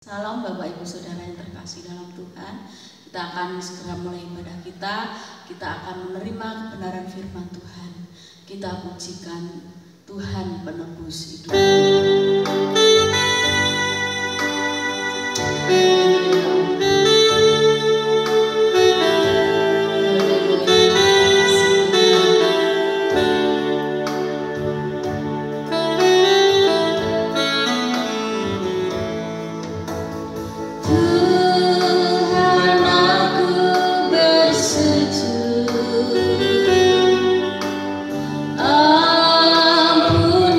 Salam Bapak Ibu Saudara yang terkasih dalam Tuhan. Kita akan segera mulai ibadah kita. Kita akan menerima kebenaran firman Tuhan. Kita pujikan Tuhan penebus hidup.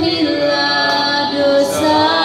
Ampunilah dosa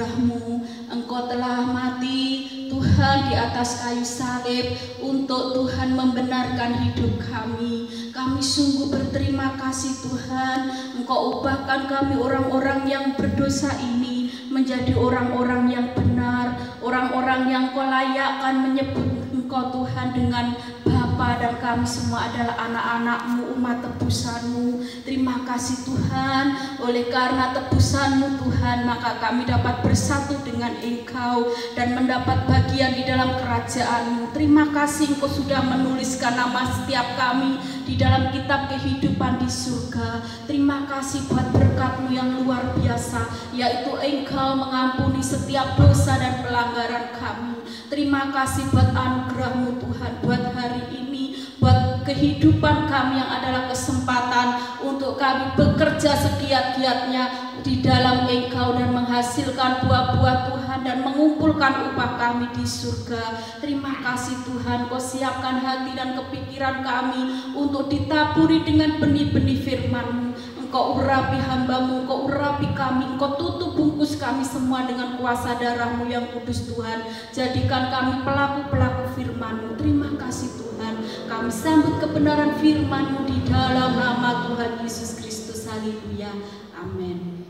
anugerah-Mu. Engkau telah mati Tuhan di atas kayu salib untuk Tuhan membenarkan hidup kami. Kami sungguh berterima kasih Tuhan. Engkau ubahkan kami orang-orang yang berdosa ini menjadi orang-orang yang benar, orang-orang yang Kau layakkan menyebut Engkau Tuhan dengan Bapa, dan kami semua adalah anak-anak-Mu, umat tebusan-Mu. Terima kasih Tuhan, oleh karena tebusan-Mu Tuhan, maka kami dapat bersatu dengan Engkau dan mendapat bagian di dalam kerajaan-Mu. Terima kasih Engkau sudah menuliskan nama setiap kami di dalam kitab kehidupan di surga. Terima kasih buat berkat-Mu yang luar biasa, yaitu Engkau mengampuni setiap dosa dan pelanggaran kami. Terima kasih buat anugerah-Mu Tuhan, buat hari ini, buat kehidupan kami yang adalah kesempatan untuk kami bekerja segiat-giatnya di dalam Engkau dan menghasilkan buah-buah Tuhan dan mengumpulkan upah kami di surga. Terima kasih Tuhan, Kau siapkan hati dan kepikiran kami untuk ditaburi dengan benih-benih firman-Mu. Engkau urapi hamba-Mu, Engkau urapi kami, Engkau tutup bungkus kami semua dengan kuasa darah-Mu yang kudus Tuhan. Jadikan kami pelaku-pelaku firman-Mu. Terima kasih Tuhan, kami sambut kebenaran firman-Mu di dalam nama Tuhan Yesus Kristus. Haleluya, amin.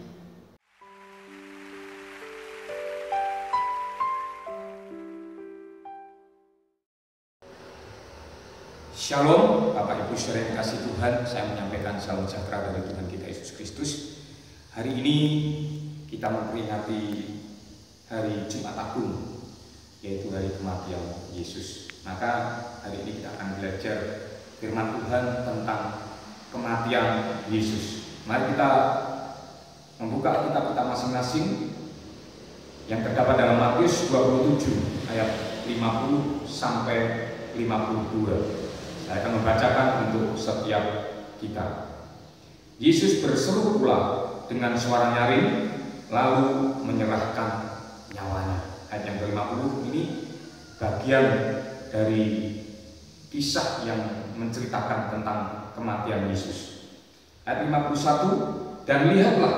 Shalom, Bapak Ibu saudara yang kasih Tuhan, saya menyampaikan salam sejahtera dari Tuhan kita Yesus Kristus. Hari ini kita memperingati hari Jumat Agung, yaitu hari kematian Yesus. Maka hari ini kita akan belajar firman Tuhan tentang kematian Yesus. Mari kita membuka kitab kita masing-masing yang terdapat dalam Matius 27 ayat 50 sampai 52. Saya akan membacakan untuk setiap kita. Yesus berseru pula dengan suara nyaring, lalu menyerahkan nyawanya. Ayat yang ke-50 ini bagian dari kisah yang menceritakan tentang kematian Yesus. Ayat 51, dan lihatlah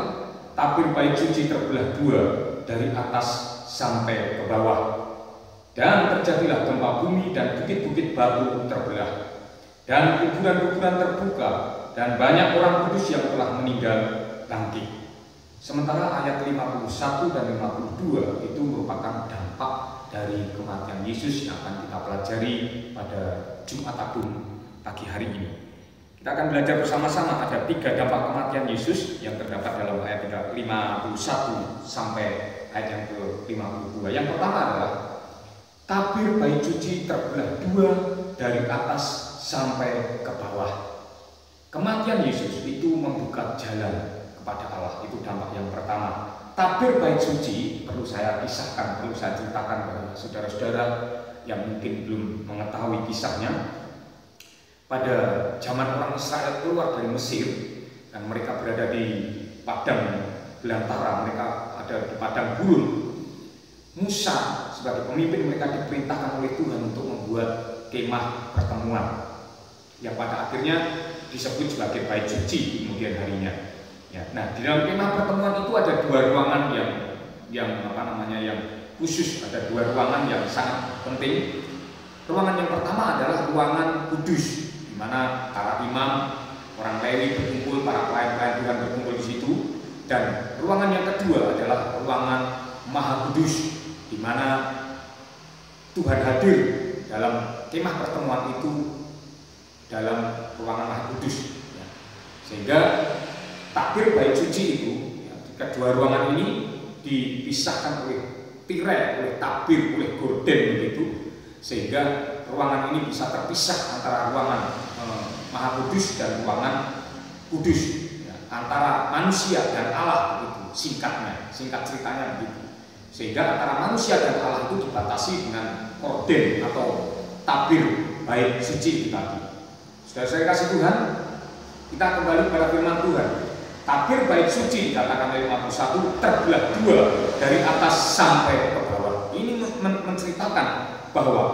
tabir bait suci terbelah dua dari atas sampai ke bawah, dan terjadilah gempa bumi dan bukit-bukit batu terbelah, dan kuburan-kuburan terbuka, dan banyak orang kudus yang telah meninggal bangkit. Sementara ayat 51 dan 52 itu merupakan dampak dari kematian Yesus yang akan kita pelajari pada Jumat Agung pagi hari ini. Kita akan belajar bersama-sama ada 3 dampak kematian Yesus yang terdapat dalam ayat 51 sampai ayat yang ke-52. Yang pertama adalah tabir bait suci terbelah dua dari atas sampai ke bawah. Kematian Yesus itu membuka jalan kepada Allah. Itu dampak yang pertama. Tabir bait suci perlu saya kisahkan, perlu saya ceritakan kepada saudara-saudara yang mungkin belum mengetahui kisahnya. Pada zaman orang Israel keluar dari Mesir dan mereka berada di padang belantara, mereka ada di padang gurun. Musa sebagai pemimpin mereka diperintahkan oleh Tuhan untuk membuat kemah pertemuan yang pada akhirnya disebut sebagai bait suci kemudian harinya. Ya, nah di dalam kemah pertemuan itu ada 2 ruangan yang khusus, ada 2 ruangan yang sangat penting. Ruangan yang pertama adalah ruangan kudus, di mana para imam, orang Lewi berkumpul, para pelayan-pelayan Tuhan berkumpul di situ. Dan ruangan yang kedua adalah ruangan Maha Kudus, di mana Tuhan hadir dalam kemah pertemuan itu dalam ruangan Maha Kudus. Ya. Sehingga tabir bait suci itu, ya, kedua ruangan ini dipisahkan oleh tirai, oleh tabir, oleh gorden begitu, sehingga ruangan ini bisa terpisah antara ruangan Maha Kudus dan ruangan Kudus, ya, antara manusia dan Allah begitu. Singkat ceritanya begitu. Sehingga antara manusia dan Allah itu dibatasi dengan gorden atau tabir bait suci itu tadi. Sudah saya kasih Tuhan, kita kembali pada firman Tuhan. Tabir bait suci dikatakan dari 51 terbelah dua dari atas sampai ke bawah. Ini menceritakan bahwa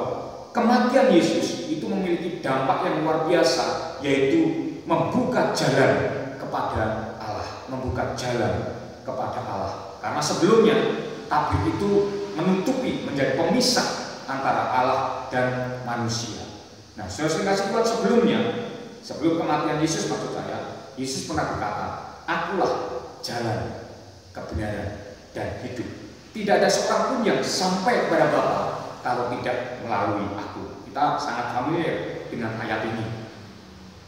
kematian Yesus itu memiliki dampak yang luar biasa, yaitu membuka jalan kepada Allah, membuka jalan kepada Allah. Karena sebelumnya tabir itu menutupi, menjadi pemisah antara Allah dan manusia. Nah, saudara kasih Tuhan, sebelum kematian Yesus, maksud saya, Yesus pernah berkata, "Akulah jalan, kebenaran, dan hidup. Tidak ada seorang pun yang sampai kepada Bapa kalau tidak melalui aku." Kita sangat familiar dengan ayat ini.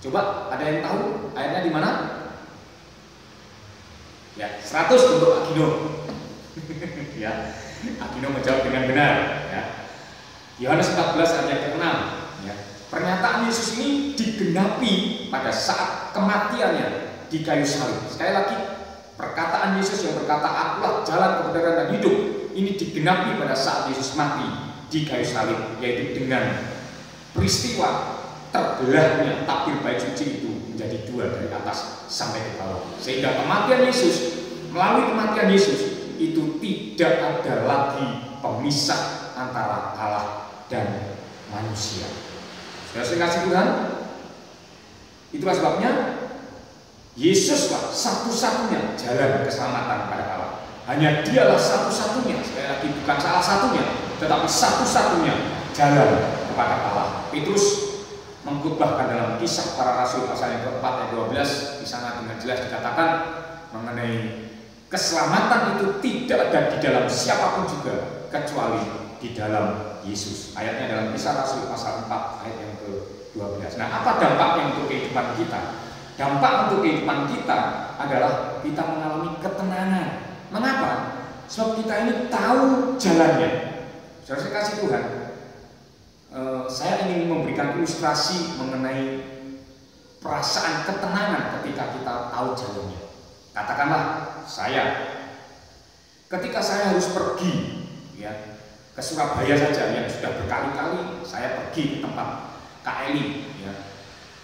Coba ada yang tahu ayatnya di mana? Ya, 100 untuk Agino. Ya, Agino menjawab dengan benar. Ya. Yohanes 14 ayat ke-6. Ya. Pernyataan Yesus ini digenapi pada saat kematiannya di kayu salib. Sekali lagi, perkataan Yesus yang berkata, "Akulah jalan, kebenaran, dan hidup," ini digenapi pada saat Yesus mati di kayu salib, yaitu dengan peristiwa terbelahnya tabir bait suci itu menjadi dua dari atas sampai ke bawah. Sehingga kematian Yesus, melalui kematian Yesus itu tidak ada lagi pemisah antara Allah dan manusia. Sudah kasih Tuhan, itulah sebabnya Yesuslah satu-satunya jalan keselamatan pada Allah. Hanya Dialah satu-satunya, sekali lagi bukan salah satunya, tetapi satu-satunya jalan kepada Allah. Petrus mengkhotbahkan dalam Kisah Para Rasul pasal yang ke-4 ayat 12, di sana dengan jelas dikatakan mengenai keselamatan itu tidak ada di dalam siapapun juga kecuali di dalam Yesus. Ayatnya dalam Kisah Rasul pasal 4 ayat yang ke-12. Nah, apa dampaknya untuk kehidupan kita? Dampak untuk kehidupan kita adalah kita mengalami ketenangan. Mengapa? Sebab kita ini tahu jalannya. Saudara kasih Tuhan, saya ingin memberikan ilustrasi mengenai perasaan ketenangan ketika kita tahu jalannya. Katakanlah ketika saya harus pergi, ya, ke Surabaya saja, yang sudah berkali-kali saya pergi ke tempat Kak Eli, ya,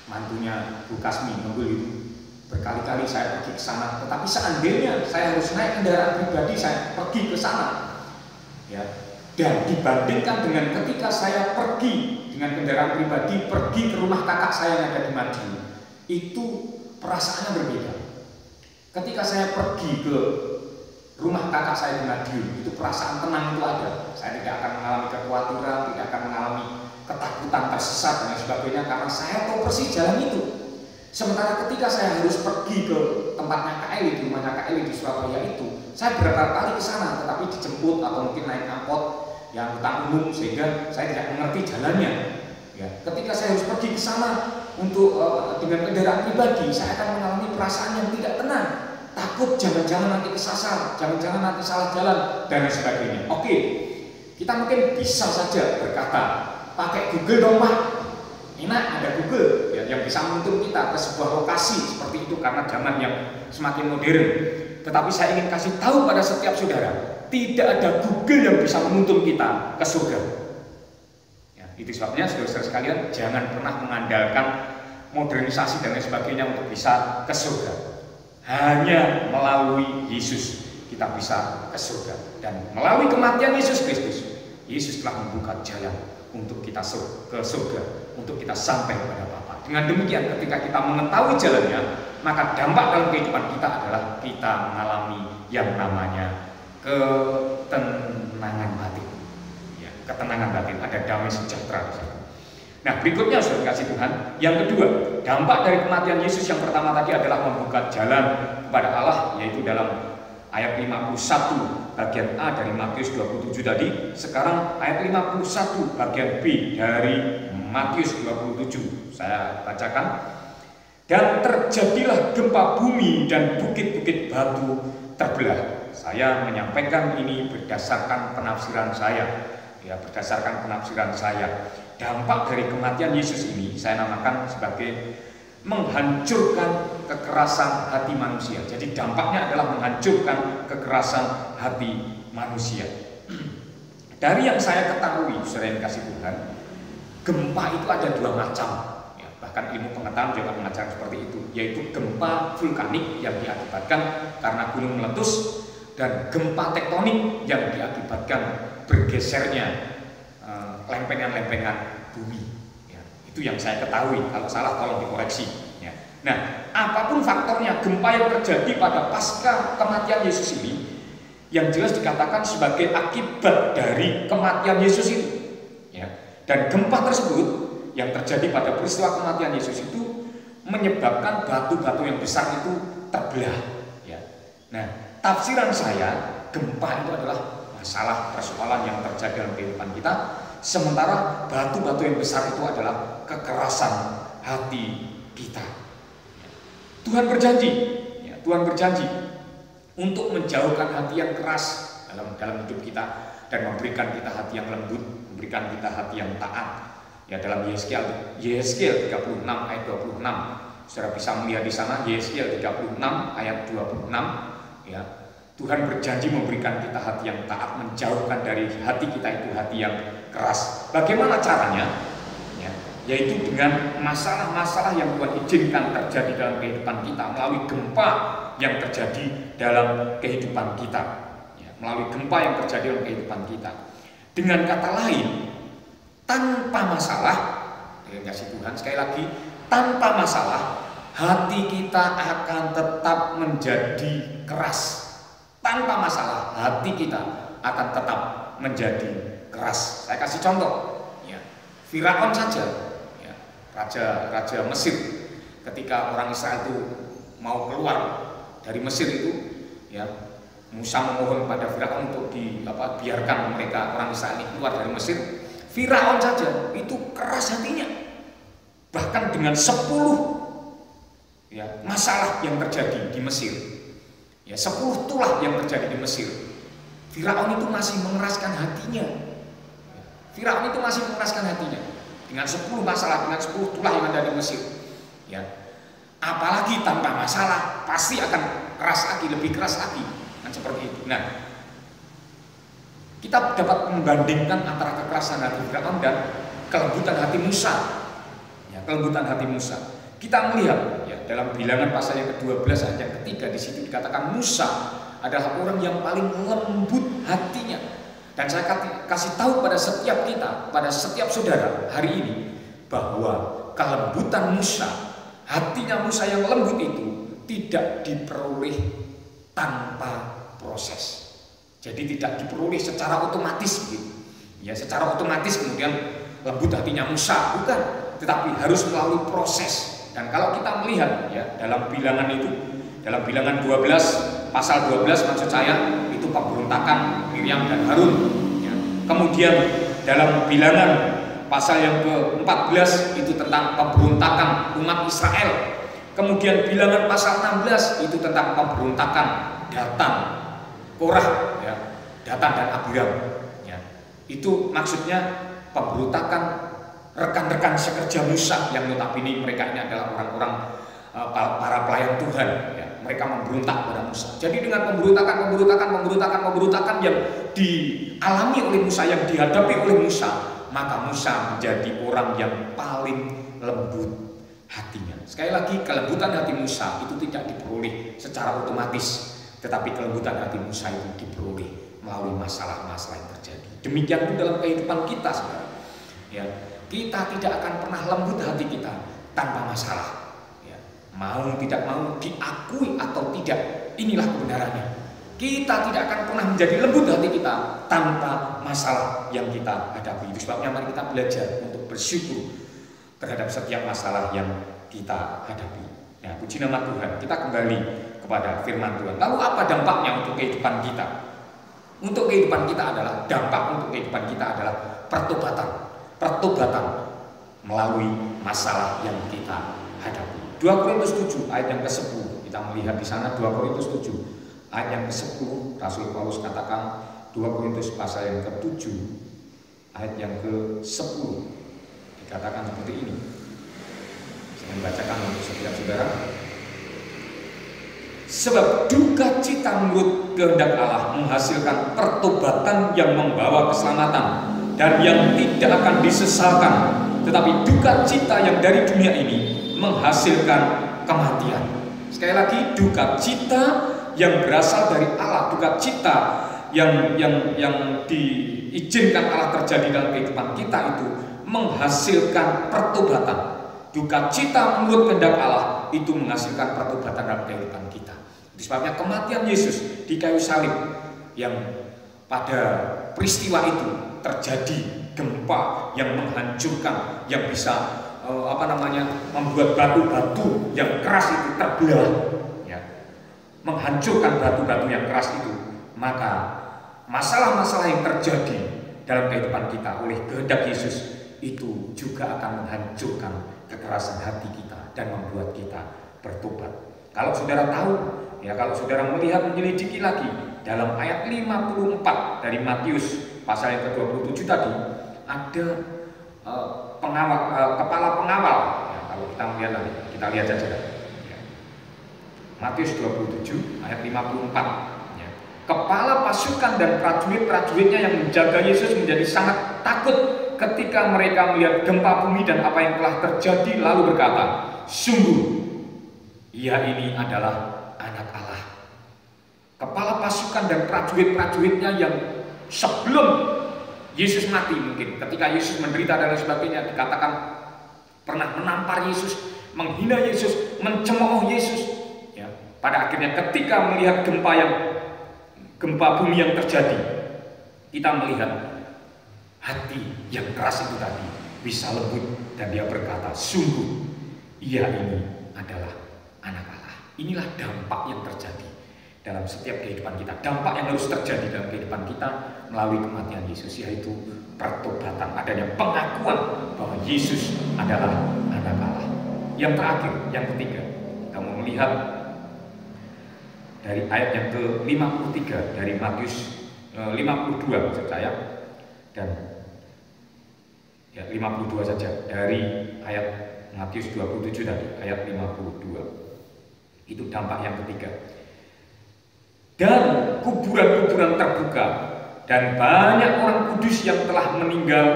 mantunya Bu Kasmi, berkali-kali saya pergi ke sana. Tetapi seandainya saya harus naik kendaraan pribadi, saya pergi ke sana, ya. Dan dibandingkan dengan ketika saya pergi dengan kendaraan pribadi, pergi ke rumah kakak saya yang ada di Madiun, itu perasaannya berbeda. Ketika saya pergi ke rumah kakak saya di Madiun, itu perasaan tenang itu ada. Saya tidak akan mengalami kekhawatiran, tidak akan mengalami ketakutan, tersesat dan sebagainya, karena saya tahu persis jalan itu. Sementara ketika saya harus pergi ke tempatnya Kak Eli, di rumahnya Kak Eli di Surabaya itu, saya berkali-kali ke sana, tetapi dijemput atau mungkin naik angkot yang angkutan umum, sehingga saya tidak mengerti jalannya. Ya, ketika saya harus pergi ke sana untuk dengan kendaraan pribadi, saya akan mengalami perasaan yang tidak tenang, takut jangan-jangan nanti kesasar, jangan-jangan nanti salah jalan dan sebagainya. Oke, kita mungkin bisa saja berkata, pakai Google dong Pak, enak ada Google ya, yang bisa menuntun kita ke sebuah lokasi seperti itu karena zaman yang semakin modern. Tetapi saya ingin kasih tahu pada setiap saudara, tidak ada Google yang bisa menuntun kita ke surga. Ya, itu sebabnya saudara-saudara sekalian, jangan pernah mengandalkan modernisasi dan lain sebagainya untuk bisa ke surga. Hanya melalui Yesus kita bisa ke surga. Dan melalui kematian Yesus Kristus, Yesus telah membuka jalan untuk kita ke surga, untuk kita sampai kepada Bapa. Dengan demikian, ketika kita mengetahui jalannya, maka dampak dalam kehidupan kita adalah kita mengalami yang namanya ketenangan batin. Ya, ketenangan batin, ada damai sejahtera di sana. Nah, berikutnya saudara kasih Tuhan, yang kedua, dampak dari kematian Yesus yang pertama tadi adalah membuka jalan kepada Allah, yaitu dalam ayat 51 bagian A dari Matius 27 tadi. Sekarang ayat 51 bagian B dari Matius 27 saya bacakan. Dan terjadilah gempa bumi dan bukit-bukit batu terbelah. Saya menyampaikan ini berdasarkan penafsiran saya, ya, berdasarkan penafsiran saya. Dampak dari kematian Yesus ini saya namakan sebagai menghancurkan kekerasan hati manusia. Jadi dampaknya adalah menghancurkan kekerasan hati manusia. Dari yang saya ketahui, saudara yang kasih Tuhan, gempa itu ada dua macam. Ya, bahkan ilmu pengetahuan juga mengajarkan seperti itu, yaitu gempa vulkanik yang diakibatkan karena gunung meletus, dan gempa tektonik yang diakibatkan bergesernya lempengan-lempengan bumi. Ya, itu yang saya ketahui. Kalau salah tolong dikoreksi. Ya. Nah, apapun faktornya, gempa yang terjadi pada pasca kematian Yesus ini yang jelas dikatakan sebagai akibat dari kematian Yesus itu. Ya. Dan gempa tersebut yang terjadi pada peristiwa kematian Yesus itu menyebabkan batu-batu yang besar itu terbelah. Ya. Nah, tafsiran saya, gempa itu adalah masalah persoalan yang terjadi dalam kehidupan kita, sementara batu-batu yang besar itu adalah kekerasan hati kita. Tuhan berjanji, ya, Tuhan berjanji untuk menjauhkan hati yang keras dalam hidup kita dan memberikan kita hati yang lembut, memberikan kita hati yang taat. Ya, dalam Yehezkiel 36 ayat 26, saudara bisa melihat di sana Yehezkiel 36 ayat 26. Ya, Tuhan berjanji memberikan kita hati yang taat, menjauhkan dari hati kita itu hati yang keras. Bagaimana caranya? Ya, yaitu dengan masalah-masalah yang Tuhan izinkan terjadi dalam kehidupan kita melalui gempa yang terjadi dalam kehidupan kita, ya, melalui gempa yang terjadi dalam kehidupan kita. Dengan kata lain, tanpa masalah, dengan kasih Tuhan sekali lagi, tanpa masalah, hati kita akan tetap menjadi keras. Tanpa masalah, hati kita akan tetap menjadi keras. Saya kasih contoh, ya, Firaun saja, ya, raja Mesir, ketika orang Israel itu mau keluar dari Mesir itu, ya, Musa memohon pada Firaun untuk biarkan mereka orang Israel ini keluar dari Mesir. Firaun saja itu keras hatinya, bahkan dengan 10 ya, masalah yang terjadi di Mesir, ya, 10 tulah yang terjadi di Mesir, Firaun itu masih mengeraskan hatinya. Firaun itu masih mengeraskan hatinya dengan 10 masalah, dengan 10 tulah yang ada di Mesir, ya. Apalagi tanpa masalah pasti akan keras lagi, lebih keras lagi, kan seperti itu. Nah, kita dapat membandingkan antara kekerasan hati Firaun dan kelembutan hati Musa, ya, kelembutan hati Musa. Kita melihat, ya, dalam Bilangan pasal yang ke-12 ayat yang ketiga, di situ dikatakan Musa adalah orang yang paling lembut hatinya. Dan saya kasih tahu pada setiap kita, pada setiap saudara hari ini, bahwa kelembutan Musa, hatinya Musa yang lembut itu tidak diperoleh tanpa proses. Jadi tidak diperoleh secara otomatis gitu. Ya, secara otomatis kemudian lembut hatinya Musa, bukan, tetapi harus melalui proses. Dan kalau kita melihat, ya, dalam Bilangan itu, dalam Bilangan 12 pasal 12 maksud saya, itu pemberontakan Miriam dan Harun, ya. Kemudian dalam Bilangan pasal yang ke-14 itu tentang pemberontakan umat Israel. Kemudian Bilangan pasal 16 itu tentang pemberontakan Datan, Korah, ya, Datan dan Abiram, ya. Itu maksudnya pemberontakan rekan-rekan sekerja Musa yang notabene mereka ini adalah orang-orang para pelayan Tuhan, ya. Mereka memberontak pada Musa. Jadi dengan pemberontakan yang dialami oleh Musa, yang dihadapi oleh Musa, maka Musa menjadi orang yang paling lembut hatinya. Sekali lagi, kelembutan hati Musa itu tidak diperoleh secara otomatis, tetapi kelembutan hati Musa itu diperoleh melalui masalah-masalah yang terjadi. Demikian pun dalam kehidupan kita, saudara. Ya, kita tidak akan pernah lembut hati kita tanpa masalah. Ya, mau tidak mau, diakui atau tidak, inilah kebenarannya. Kita tidak akan pernah menjadi lembut hati kita tanpa masalah yang kita hadapi. Itu sebabnya mari kita belajar untuk bersyukur terhadap setiap masalah yang kita hadapi. Ya, puji nama Tuhan. Kita kembali kepada firman Tuhan. Lalu apa dampaknya untuk kehidupan kita? Untuk kehidupan kita adalah, dampak untuk kehidupan kita adalah pertobatan. Pertobatan melalui masalah yang kita hadapi. 2 Korintus 7 ayat yang ke-10. Kita melihat di sana 2 Korintus 7 ayat yang ke-10, Rasul Paulus katakan, 2 Korintus pasal yang ke-7 ayat yang ke-10 dikatakan seperti ini. Saya membacakan untuk setiap saudara. Sebab duka cita menurut kehendak Allah menghasilkan pertobatan yang membawa keselamatan dan yang tidak akan disesalkan, tetapi duka cita yang dari dunia ini menghasilkan kematian. Sekali lagi, duka cita yang berasal dari Allah, duka cita yang diizinkan Allah terjadi dalam kehidupan kita itu menghasilkan pertobatan. Duka cita menurut kehendak Allah itu menghasilkan pertobatan dalam kehidupan kita. Sebabnya kematian Yesus di kayu salib, yang pada peristiwa itu terjadi gempa yang menghancurkan, yang bisa membuat batu-batu yang keras itu terbelah, ya, menghancurkan batu-batu yang keras itu, maka masalah-masalah yang terjadi dalam kehidupan kita oleh kehendak Yesus itu juga akan menghancurkan kekerasan hati kita dan membuat kita bertobat. Kalau saudara tahu, ya, kalau saudara melihat menyelidiki lagi dalam ayat 54 dari Matius pasal yang ke-27 tadi, ada kepala pengawal. Ya, kalau kita melihat lagi, kita lihat saja. Ya. Matius 27 ayat 54. Ya. Kepala pasukan dan prajurit-prajuritnya yang menjaga Yesus menjadi sangat takut ketika mereka melihat gempa bumi dan apa yang telah terjadi, lalu berkata, sungguh ia ini adalah Anak Allah. Kepala pasukan dan prajurit-prajuritnya yang sebelum Yesus mati, mungkin ketika Yesus menderita dan sebagainya, dikatakan pernah menampar Yesus, menghina Yesus, mencemooh Yesus, ya. Pada akhirnya ketika melihat gempa bumi yang terjadi, kita melihat hati yang keras itu tadi bisa lembut dan dia berkata, sungguh ia ini adalah Anak Allah. Inilah dampak yang terjadi dalam setiap kehidupan kita, dampak yang harus terjadi dalam kehidupan kita melalui kematian Yesus, yaitu pertobatan, adanya pengakuan bahwa Yesus adalah Anak Allah. Yang terakhir, yang ketiga, kamu melihat dari ayat yang ke-53 dari Matius 52 maksud saya, dan ya 52 saja dari ayat Matius 27 tadi, ayat 52. Itu dampak yang ketiga. Dan kuburan-kuburan terbuka dan banyak orang kudus yang telah meninggal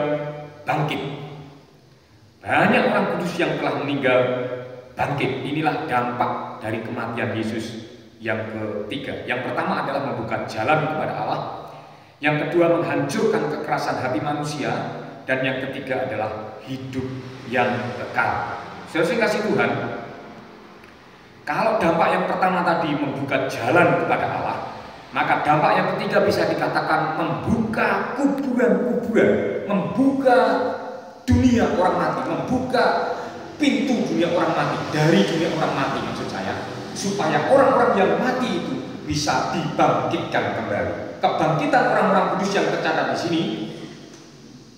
bangkit. Banyak orang kudus yang telah meninggal bangkit. Inilah dampak dari kematian Yesus yang ketiga. Yang pertama adalah membuka jalan kepada Allah. Yang kedua menghancurkan kekerasan hati manusia. Dan yang ketiga adalah hidup yang kekal. Saudara kasih Tuhan, kalau dampak yang pertama tadi membuka jalan kepada Allah, maka dampak yang ketiga bisa dikatakan membuka kuburan-kuburan, membuka dunia orang mati, membuka pintu dunia orang mati, dari dunia orang mati maksud saya, supaya orang-orang yang mati itu bisa dibangkitkan kembali. Kebangkitan orang-orang kudus yang tercatat di sini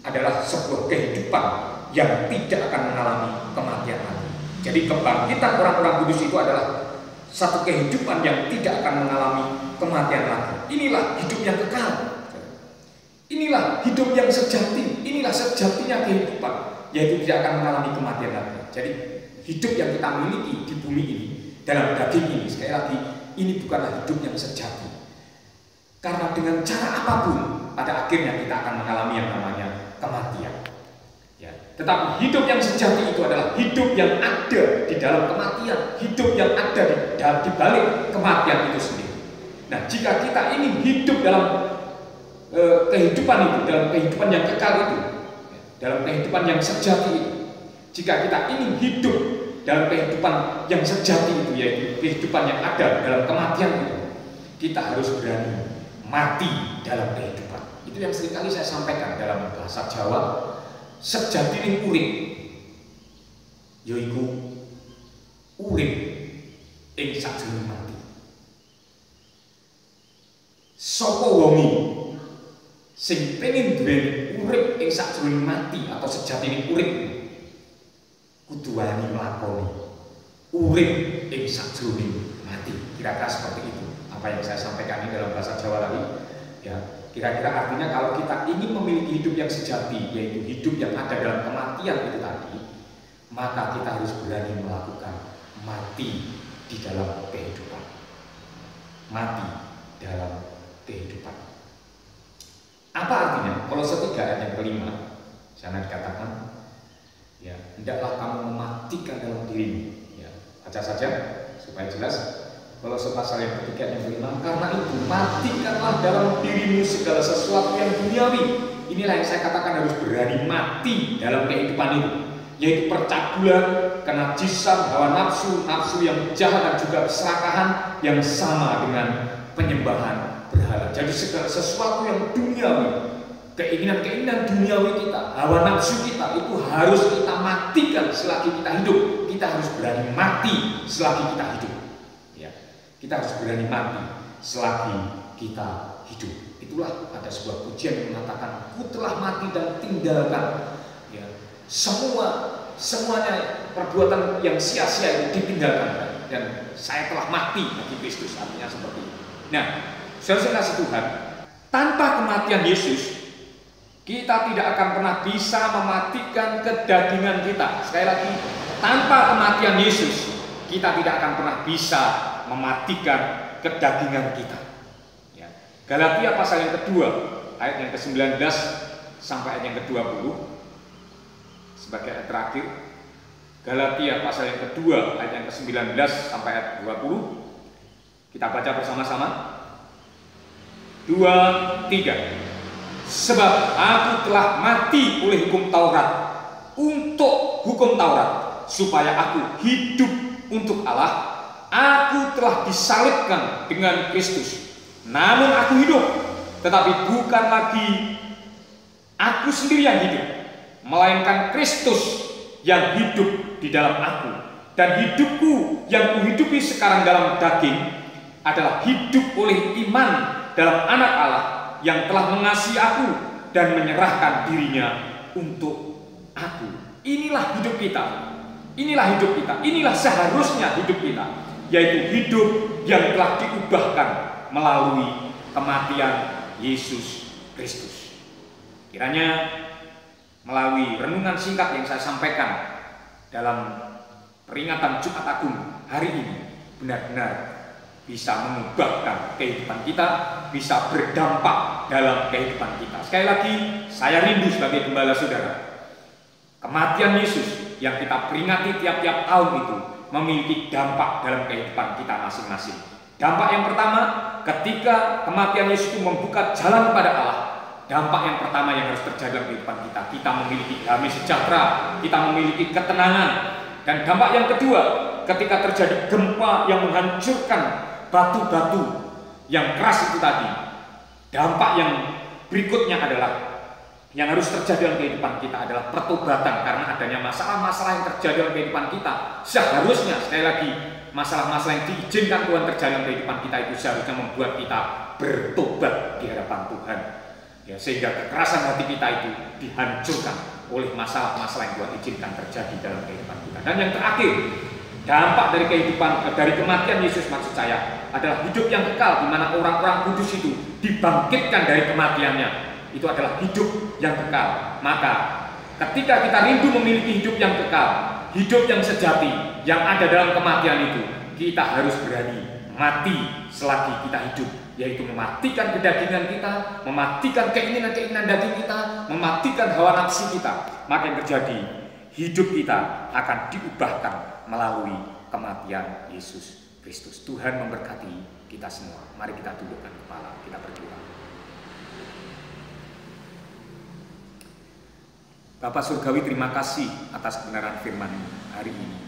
adalah sebuah kehidupan yang tidak akan mengalami kematian lagi. Jadi kebangkitan orang-orang kudus itu adalah satu kehidupan yang tidak akan mengalami kematian lagi. Inilah hidup yang kekal. Inilah hidup yang sejati. Inilah sejatinya kehidupan, yaitu tidak akan mengalami kematian lagi. Jadi hidup yang kita miliki di bumi ini, dalam daging ini, sekali lagi, ini bukanlah hidup yang sejati. Karena dengan cara apapun, pada akhirnya kita akan mengalami yang namanya kematian. Tetapi hidup yang sejati itu adalah hidup yang ada di dalam kematian, hidup yang ada di balik kematian itu sendiri. Nah, jika kita ingin hidup dalam kehidupan itu, dalam kehidupan yang kekal itu, dalam kehidupan yang sejati itu, jika kita ingin hidup dalam kehidupan yang sejati itu, yaitu kehidupan yang ada dalam kematian itu, kita harus berani mati dalam kehidupan. Itu yang seringkali saya sampaikan dalam bahasa Jawa. Sejati ning urip yaiku urip ing sajroning mati. Sapa wonge sing pengin duweni urip ing sajroning mati atau sejati ning urip kudu wani nglakoni urip ing sajroning mati. Kira-kira seperti itu apa yang saya sampaikan ini dalam bahasa Jawa tadi, ya. Kira-kira artinya kalau kita ingin memiliki hidup yang sejati, yaitu hidup yang ada dalam kematian itu tadi, maka kita harus berani melakukan mati di dalam kehidupan. Mati dalam kehidupan. Apa artinya? Kolose 3 ayat yang kelima, sana dikatakan, ya, hendaklah kamu mematikan dalam dirimu. Ya, baca saja supaya jelas. Kolose pasal yang ketiga yang kelima, karena itu matikanlah dalam dirimu segala sesuatu yang duniawi. Inilah yang saya katakan harus berani mati dalam kehidupan itu, yaitu percabulan, kenajisan, hawa nafsu, nafsu yang jahat dan juga keserakahan yang sama dengan penyembahan berhala. Jadi segala sesuatu yang duniawi, keinginan-keinginan duniawi kita, hawa nafsu kita, itu harus kita matikan selagi kita hidup. Kita harus berani mati selagi kita hidup. Ya, kita harus berani mati selagi kita hidup. Itulah ada sebuah pujian yang mengatakan, ku telah mati dan tinggalkan. Ya, semuanya perbuatan yang sia-sia itu ditinggalkan, dan saya telah mati bagi Kristus. Artinya seperti itu. Nah, saudara kasih Tuhan, tanpa kematian Yesus, kita tidak akan pernah bisa mematikan kedagingan kita. Sekali lagi, tanpa kematian Yesus, kita tidak akan pernah bisa mematikan kedagingan kita. Ya. Galatia pasal yang kedua, ayat yang ke-19 sampai ayat yang ke-20, sebagai ayat terakhir. Galatia pasal yang kedua, ayat yang ke-19 sampai ayat 20. Kita baca bersama-sama. 2, 3. Sebab aku telah mati oleh hukum Taurat, untuk hukum Taurat, supaya aku hidup untuk Allah. Aku telah disalibkan dengan Kristus. Namun aku hidup, tetapi bukan lagi aku sendiri yang hidup, melainkan Kristus yang hidup di dalam aku. Dan hidupku yang kuhidupi sekarang dalam daging adalah hidup oleh iman dalam Anak Allah yang telah mengasihi aku dan menyerahkan dirinya untuk aku. Inilah hidup kita. Inilah hidup kita. Inilah seharusnya hidup kita, yaitu hidup yang telah diubahkan melalui kematian Yesus Kristus. Kiranya melalui renungan singkat yang saya sampaikan dalam peringatan Jumat Agung hari ini benar-benar bisa mengubahkan kehidupan kita, bisa berdampak dalam kehidupan kita. Sekali lagi, saya rindu sebagai gembala saudara, kematian Yesus yang kita peringati tiap-tiap tahun itu memiliki dampak dalam kehidupan kita masing-masing. Dampak yang pertama, ketika kematian Yesus itu membuka jalan kepada Allah, dampak yang pertama yang harus terjadi dalam kehidupan kita, kita memiliki damai sejahtera, kita memiliki ketenangan. Dan dampak yang kedua, ketika terjadi gempa yang menghancurkan batu-batu yang keras itu tadi, dampak yang berikutnya adalah yang harus terjadi dalam kehidupan kita adalah pertobatan, karena adanya masalah-masalah yang terjadi dalam kehidupan kita. Seharusnya, sekali lagi, masalah-masalah yang diizinkan Tuhan terjadi dalam kehidupan kita itu seharusnya membuat kita bertobat di hadapan Tuhan, ya, sehingga kekerasan hati kita itu dihancurkan oleh masalah-masalah yang Tuhan izinkan terjadi dalam kehidupan kita. Dan yang terakhir, dampak dari kehidupan, dari kematian Yesus maksud saya, adalah hidup yang kekal, di mana orang-orang kudus itu dibangkitkan dari kematiannya. Itu adalah hidup yang kekal. Maka ketika kita rindu memiliki hidup yang kekal, hidup yang sejati, yang ada dalam kematian itu, kita harus berani mati selagi kita hidup, yaitu mematikan kedagingan kita, mematikan keinginan-keinginan daging kita, mematikan hawa nafsu kita. Maka yang terjadi, hidup kita akan diubahkan melalui kematian Yesus Kristus. Tuhan memberkati kita semua. Mari kita tundukkan kepala, kita berdoa. Bapa Surgawi, terima kasih atas kebenaran firman-Mu hari ini.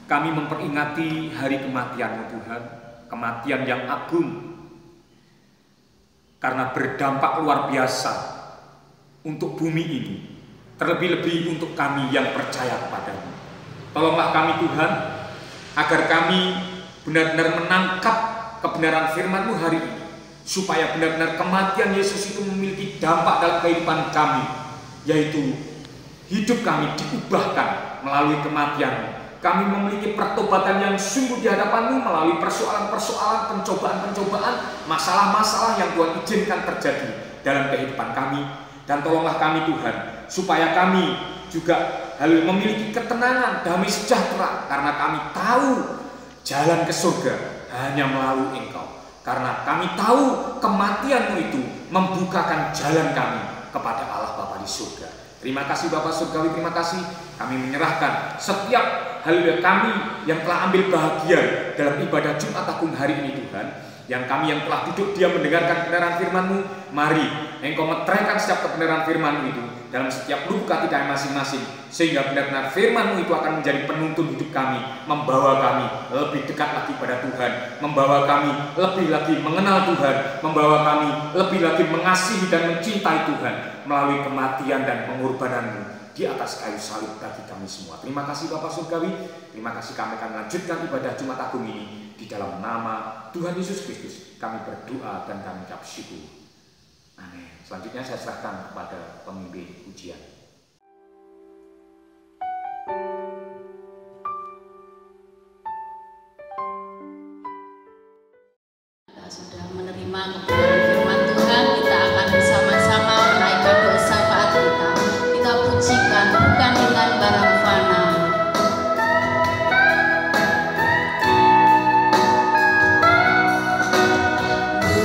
Kami memperingati hari kematian-Mu Tuhan, kematian yang agung, karena berdampak luar biasa untuk bumi ini, terlebih-lebih untuk kami yang percaya kepada-Mu. Tolonglah kami Tuhan, agar kami benar-benar menangkap kebenaran firman-Mu hari ini, supaya benar-benar kematian Yesus itu memiliki dampak dalam kehidupan kami, yaitu hidup kami diubahkan melalui kematian-Mu. Kami memiliki pertobatan yang sungguh di hadapan-Mu melalui persoalan-persoalan, pencobaan-pencobaan, masalah-masalah yang Tuhan izinkan terjadi dalam kehidupan kami. Dan tolonglah kami Tuhan, supaya kami juga memiliki ketenangan, damai sejahtera, karena kami tahu jalan ke surga hanya melalui Engkau. Karena kami tahu kematian-Mu itu membukakan jalan kami kepada Allah Bapa di surga. Terima kasih Bapa Surgawi, terima kasih. Kami menyerahkan setiap hal kami yang telah ambil bahagia dalam ibadah Jumat Agung hari ini Tuhan, yang kami yang telah duduk diam mendengarkan kebenaran firman-Mu, mari Engkau meteraikan setiap kebenaran firman-Mu itu dalam setiap lubuk hati kami masing-masing, sehingga benar-benar firman-Mu itu akan menjadi penuntun hidup kami, membawa kami lebih dekat lagi pada Tuhan, membawa kami lebih lagi mengenal Tuhan, membawa kami lebih lagi mengasihi dan mencintai Tuhan melalui kematian dan pengorbanan-Mu di atas kayu salib bagi kami semua. Terima kasih Bapa Surgawi, terima kasih kami akan melanjutkan ibadah Jumat Agung ini di dalam nama Tuhan Yesus Kristus. Kami berdoa dan kami ucap syukur. Amin. Selanjutnya saya serahkan kepada pemimpin ujian. Kita sudah menerima kebenaran firman Tuhan, kita akan bersama-sama menaikkan doa syafaat kita. Kita pujikan bukan dengan barang fana.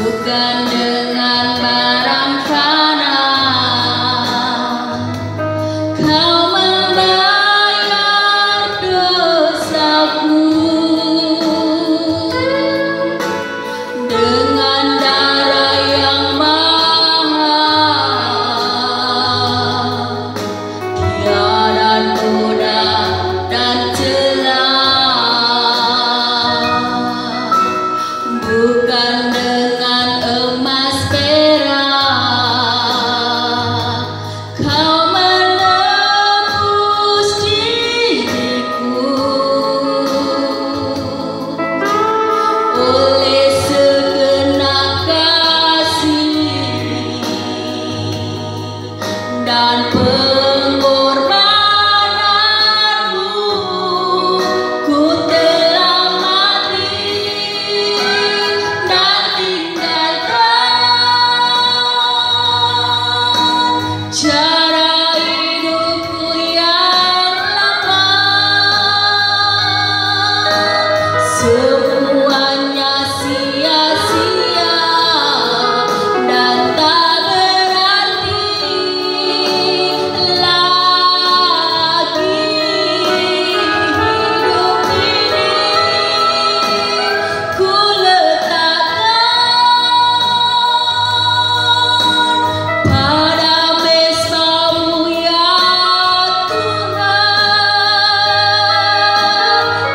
Bukan dengan barang fana, Kau membayar dosaku. Dengan darah yang mahal, tiada noda dan celah. Bukan dengan emas perak, Kau menebus diriku. Oleh segenap kasih dan pengorbananmu, ku telah mati dan tinggalkan cara hidupku yang lama. Semuanya sia-sia dan tak berarti lagi. Hidup ini ku letakkan pada mesbah-Mu ya Tuhan.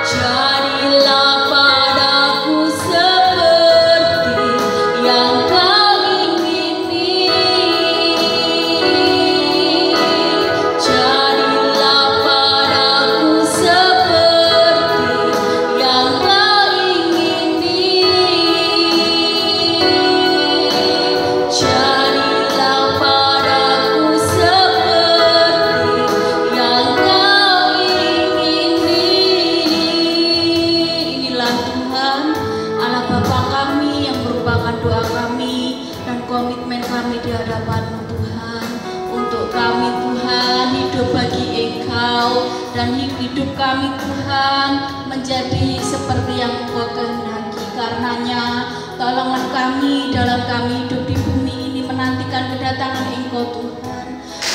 Jadilah padaku seperti yang Kau ingini. Jadilah padaku seperti yang Kau ingini. Jadilah padaku seperti yang Kau ingini. Inilah Tuhan Allah Bapa kami yang merupakan doa kami dan komitmen kami di hadapan-Mu Tuhan. Untuk kami Tuhan hidup bagi Engkau, dan hidup kami Tuhan menjadi seperti yang Engkau kehendaki. Karenanya tolonglah kami dalam kami hidup di bumi ini menantikan kedatangan Engkau Tuhan.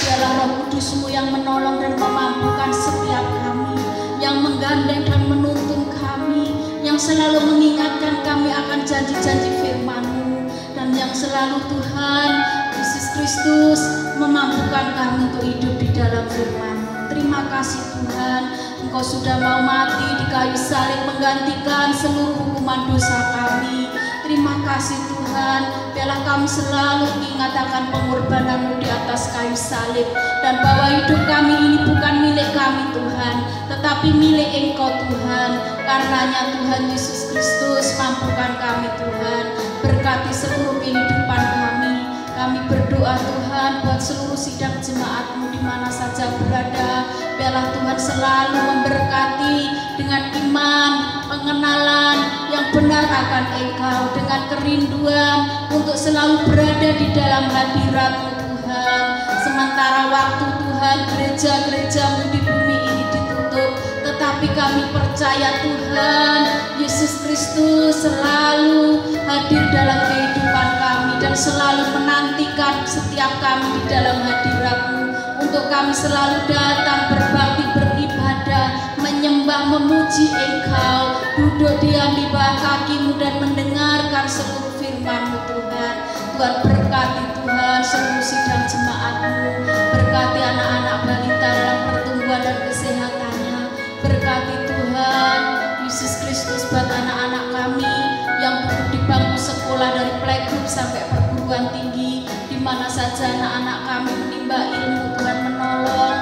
Biarlah Roh Kudus-Mu yang menolong dan memampukan setiap kami, yang menggandeng dan menuntun kami, yang selalu mengingatkan kami akan janji-janji firman-Mu, dan yang selalu Tuhan Yesus Kristus memampukan kami untuk hidup di dalam firman-Mu. Terima kasih Tuhan, Engkau sudah mau mati di kayu salib menggantikan seluruh hukuman dosa kami. Terima kasih Tuhan, biarlah kami selalu ingat akan pengorbanan-Mu di atas kayu salib, dan bahwa hidup kami ini bukan milik kami Tuhan, tetapi milik Engkau Tuhan. Karenanya Tuhan Yesus Kristus, mampukan kami Tuhan, berkati seluruh kehidupan kami. Kami berdoa Tuhan buat seluruh sidang jemaat-Mu di mana saja berada. Biarlah Tuhan selalu memberkati dengan iman, pengenalan yang benar akan Engkau, dengan kerinduan untuk selalu berada di dalam hadirat-Mu Tuhan. Sementara waktu Tuhan gereja-gereja-Mu di bumi ini ditutup, tetapi kami percaya Tuhan Yesus Kristus selalu hadir dalam kehidupan kami dan selalu menantikan setiap kami di dalam hadirat-Mu, untuk kami selalu datang berbakti, beribadah, menyembah, memuji Engkau, duduk diam di bawah kaki-Mu dan mendengarkan seluruh firman-Mu Tuhan. Tuhan berkati Tuhan seluruh sidang jemaat-Mu. Berkati anak-anak balita dalam pertumbuhan dan kesehatannya. Berkati Tuhan Yesus Kristus buat anak-anak kami yang duduk di bangku sekolah dari playgroup sampai perguruan tinggi, di mana saja anak-anak kami menimba ilmu. Tuhan menolong,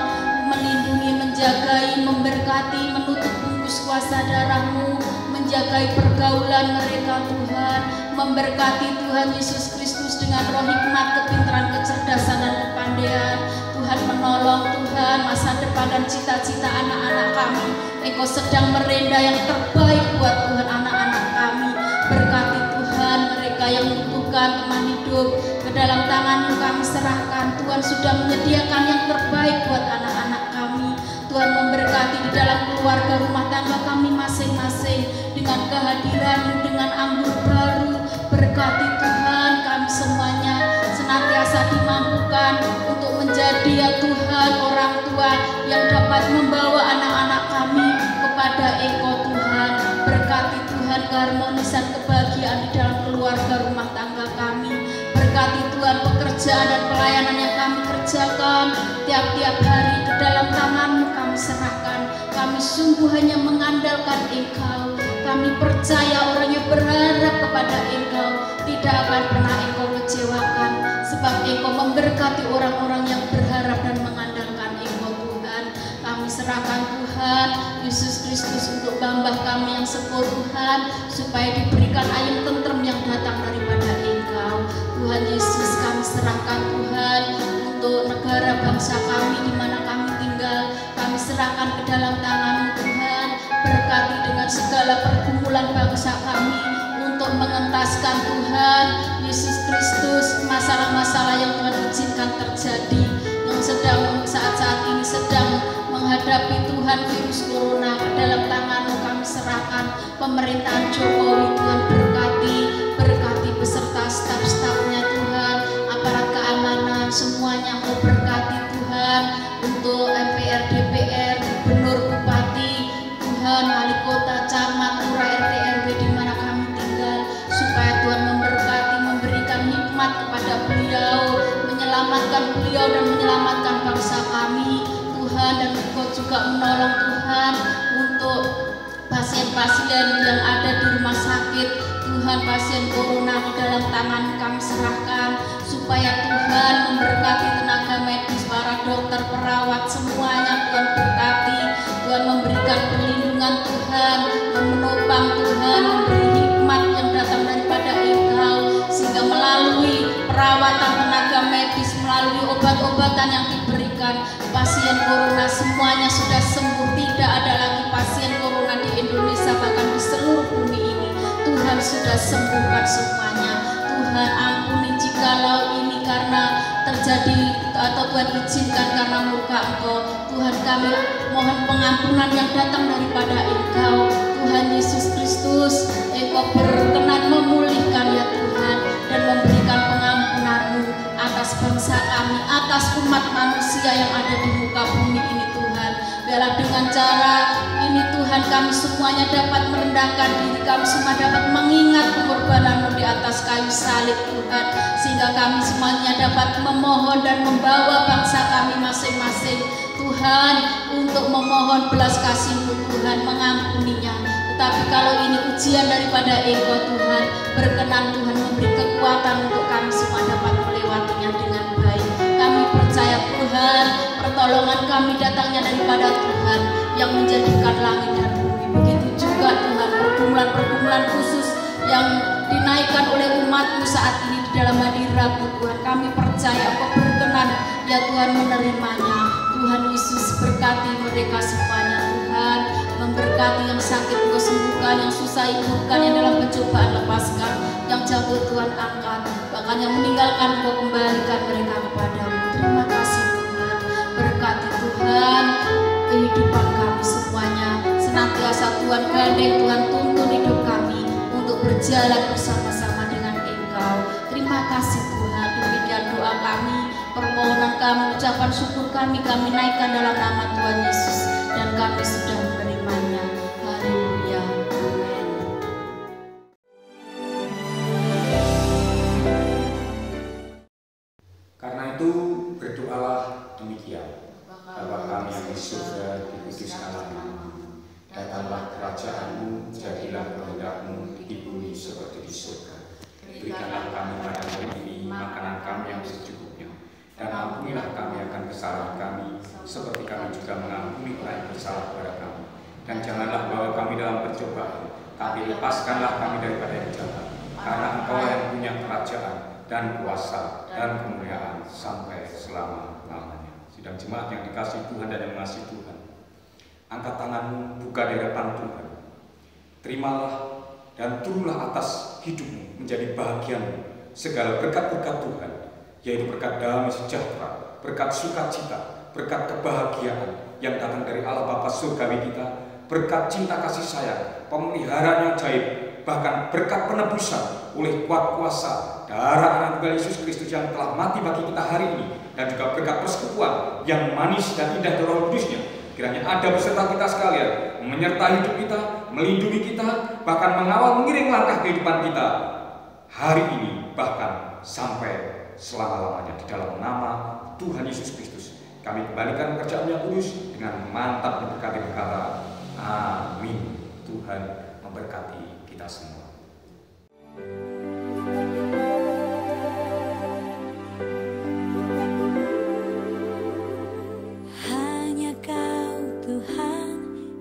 melindungi, menjagai, memberkati, menutup bungkus kuasa darah-Mu, menjagai pergaulan mereka Tuhan, memberkati Tuhan Yesus Kristus dengan roh hikmat, kepintaran, kecerdasan dan kepandaian. Tuhan menolong Tuhan masa depan dan cita-cita anak-anak kami. Engkau sedang merendah yang terbaik buat Tuhan anak-anak kami. Berkati Tuhan mereka yang membutuhkan teman hidup, ke dalam tangan-Mu kami serahkan. Tuhan sudah menyediakan yang terbaik buat anak-anak kami. Tuhan memberkati di dalam keluarga rumah tangga kami masing-masing dengan kehadiran-Mu, dengan anggur baru. Berkati Tuhan kami semuanya senantiasa dimampukan untuk menjadi ya Tuhan orang tua yang dapat membawa anak-anak kami kepada Engkau Tuhan. Berkati Tuhan keharmonisan, kebahagiaan di dalam keluarga rumah tangga kami. Berkati Tuhan pekerjaan dan pelayanan yang kami kerjakan tiap-tiap hari, ke dalam tangan-Mu kami serahkan. Kami sungguh hanya mengandalkan Engkau. Kami percaya orang yang berharap kepada Engkau tidak akan pernah Engkau kecewakan, sebab Engkau memberkati orang-orang yang berharap dan mengandalkan Engkau Tuhan. Kami serahkan Tuhan Yesus Kristus untuk hamba kami yang sepuh Tuhan, supaya diberikan ayam tentrem yang datang daripada Engkau. Tuhan Yesus, kami serahkan Tuhan untuk negara bangsa kami di mana kami tinggal. Kami serahkan ke dalam tangan-Mu Tuhan. Berkati dengan segala pergumulan bangsa kami untuk mengentaskan Tuhan Yesus Kristus masalah-masalah yang Tuhan izinkan terjadi, yang sedang saat-saat ini sedang menghadapi Tuhan virus corona. Ke dalam tangan-Mu kami serahkan pemerintahan Jokowi. Tuhan berkati beserta staf-stafnya Tuhan, aparat keamanan semuanya Engkau berkati Tuhan, untuk MPR, DPR, gubernur, bupati, Tuhan, wali kota, camat, lurah, RT, RW di mana kami tinggal, supaya Tuhan memberkati, memberikan hikmat kepada beliau, menyelamatkan beliau dan menyelamatkan bangsa kami Tuhan. Dan Engkau juga menolong Tuhan untuk pasien-pasien yang ada di rumah sakit Tuhan, pasien corona, di dalam tangan kami serahkan, supaya Tuhan memberkati tenaga medis, para dokter, perawat, semuanya Tuhan berkati. Tuhan memberikan perlindungan Tuhan, menopang Tuhan, memberi hikmat yang datang daripada Engkau, sehingga melalui perawatan tenaga medis, melalui obat-obatan yang diberikan, pasien corona semuanya sudah sembuh. Tidak ada lagi pasien corona di Indonesia, bahkan di seluruh bumi ini. Tuhan sudah sembuhkan semuanya. Tuhan ampuni jikalau ini karena terjadi atau Tuhan izinkan karena murka Engkau. Tuhan, kami mohon pengampunan yang datang daripada Engkau. Tuhan Yesus Kristus, Engkau berkenan memulihkan ya Tuhan, dan memberikan pengampunan-Mu atas bangsa kami, atas umat manusia yang ada di muka bumi ini Tuhan. Biarlah dengan cara ini Tuhan, kami semuanya dapat merendahkan diri, kami semua dapat mengingat pengorbanan-Mu di atas kayu salib Tuhan, sehingga kami semuanya dapat memohon dan membawa bangsa kami masing-masing Tuhan, untuk memohon belas kasih-Mu Tuhan, mengampuninya. Tetapi kalau ini ujian daripada Engkau Tuhan, berkenan Tuhan memberi kekuatan untuk kami semua dapat melewatinya dengan baik. Kami percaya Tuhan, pertolongan kami datangnya daripada Tuhan yang menjadikan langit dan bumi. Begitu juga Tuhan, pergumulan-pergumulan khusus yang dinaikkan oleh umat-Mu saat ini di dalam hadirat-Mu Tuhan, kami percaya Engkau berkenan ya Tuhan menerimanya. Tuhan Yesus, berkati mereka semuanya Tuhan, memberkati yang sakit Engkau sembuhkan, yang susah hidupkan, yang dalam pencobaan lepaskan, yang jatuh Tuhan angkat, bahkan yang meninggalkan Engkau kembalikan mereka kepadamu. Terima kasih Tuhan, berkati Tuhan kehidupan kami semuanya, senantiasa Tuhan gandeng, Tuhan tuntun hidup kami untuk berjalan bersama-sama dengan Engkau. Terima kasih Tuhan, demikian doa kami, permohonan kami, ucapan syukur kami naikkan dalam nama Tuhan Yesus, dan kami sudah menerimanya. Haleluya, amin. berdoalah demikian. Bapa kami yang di surga, dikuduskanlah namamu. Datanglah kerajaan-Mu, jadilah kehendak-Mu di bumi seperti di surga. Berikanlah kami pada hari ini makanan kami yang secukupnya, dan ampunilah kami akan kesalahan kami, seperti kami juga mengampuni orang yang bersalah kepada kami. Dan janganlah bawa kami dalam percobaan, tapi lepaskanlah kami daripada yang jahat. Karena Engkau yang punya kerajaan dan kuasa dan kemuliaan sampai selama-lamanya. Sidang jemaat yang dikasihi Tuhan dan yang mengasihi Tuhan, angkat tanganmu, buka di hadapan Tuhan. Terimalah dan turunlah atas hidupmu menjadi bahagian segala berkat-berkat Tuhan, yaitu berkat damai sejahtera, berkat sukacita, berkat kebahagiaan yang datang dari Allah Bapa surgawi kita, berkat cinta kasih sayang, pemeliharaan yang ajaib, bahkan berkat penebusan oleh kuat kuasa darah Anak Tunggal Yesus Kristus yang telah mati bagi kita hari ini, dan juga berkat persekutuan yang manis dan indah dari Roh Kudusnya. Kiranya ada beserta kita sekalian, menyertai hidup kita, melindungi kita, bahkan mengawal mengiring langkah kehidupan kita hari ini, bahkan sampai selama-lamanya. Di dalam nama Tuhan Yesus Kristus kami kembalikan pekerjaan yang kudus dengan mantap diberkati berkata amin. Tuhan memberkati kita semua. Hanya Kau Tuhan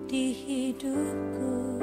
di hidupku.